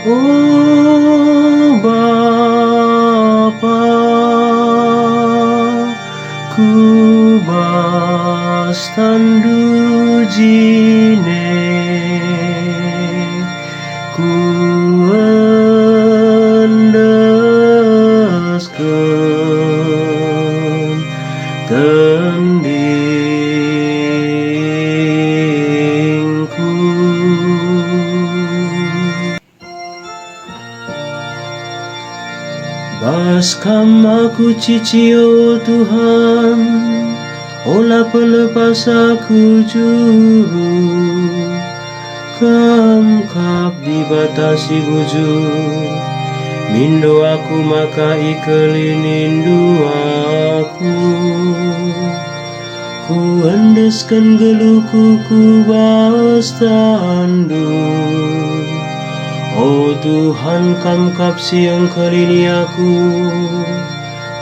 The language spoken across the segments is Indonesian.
Oh Bapa, ku bastandu jine, ku endaskeun tendingku. Baskam aku cicio Tuhan, olah pelepas aku juru, kamkap dibatasi bujur, mindo aku maka ikelinindu aku. Ku endeskan geluku ku bastandu, oh Tuhan kamkap siang kelini aku,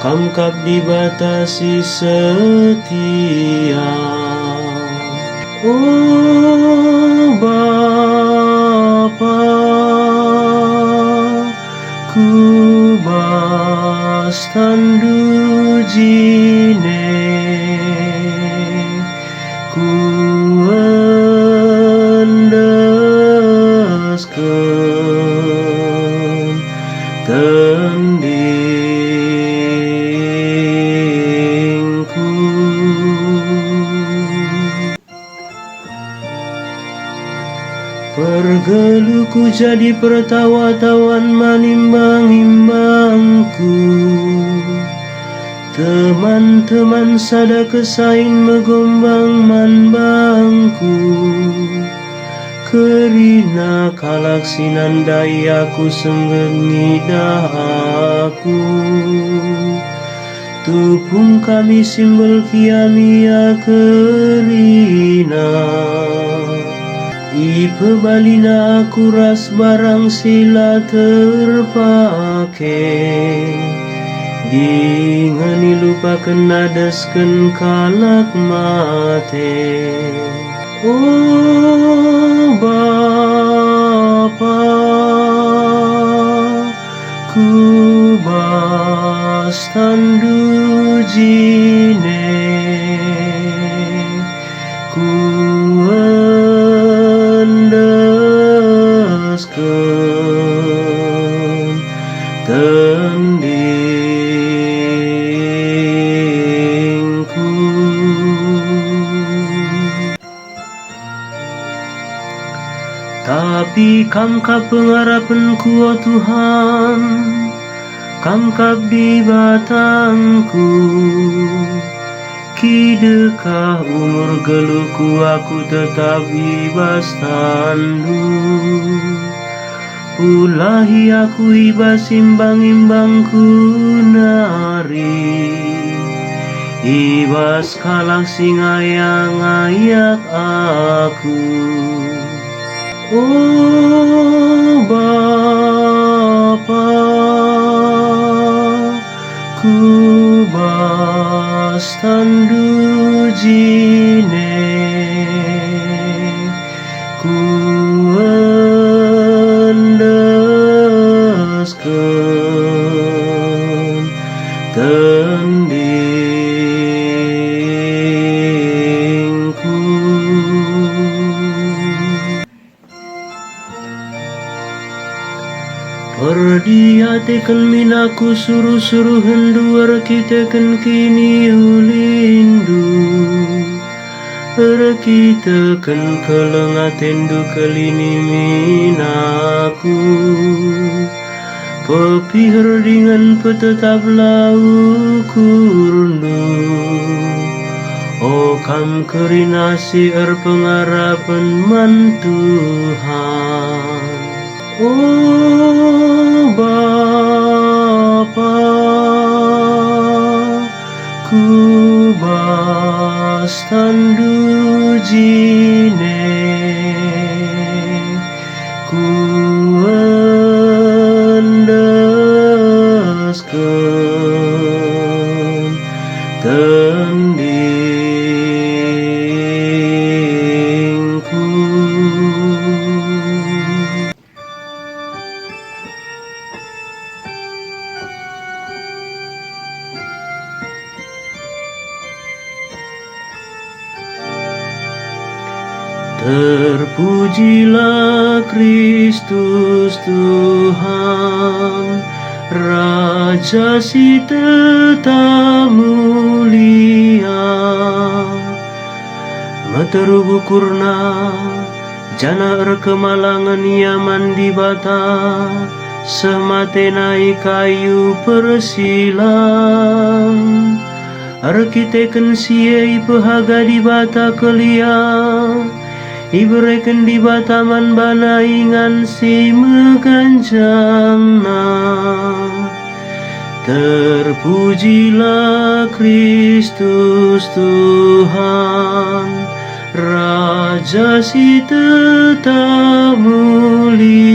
kamkap dibatasi setia. Oh Bapa, ku bastandu jine, ku endaskeun tendingku. Pergeluku jadi pertawa-tawan manimbang-imbangku, teman-teman sada kesain megombang manbangku, kerina kalak sinandai aku senggengidah aku. Tupung kami simbol kiamia kerina, ipebalina aku ras barang sila terpake, dingani lupakan nadaskan kalak mate. Oh Bapa, ku bastandu jine, ku endaskeun tendingku. Tapi kamkap pengharapanku, oh Tuhan, kamkap di batangku, kidekah umur geluku aku tetap ibas tandu. Ulahi aku ibas imbang-imbangku nari, ibas kalak sing ayak aku. Oh Bapa, ku bastandu jine, ku endaskeun tendingku. Perdiatekan minaku suruh-suruh hendu kita kini ulindu, kita kelengatendu kelini minaku, pepihar dengan petetap laukurnu, oh kam kerinasi pengarapan man Tuhan. Oh Bapa, ku bastandu jine, ku endaskeun tendingku. Terpujilah Kristus Tuhan, Raja si tetap mulia. Materubu kurna, jana kemalangan yaman di bata, sematenai kayu persilang. Arkiteken siai pehaga di bata kelia, ibereken di bataman bana ingan si meganjangna. Terpujilah Kristus Tuhan, Raja si tetap mulia.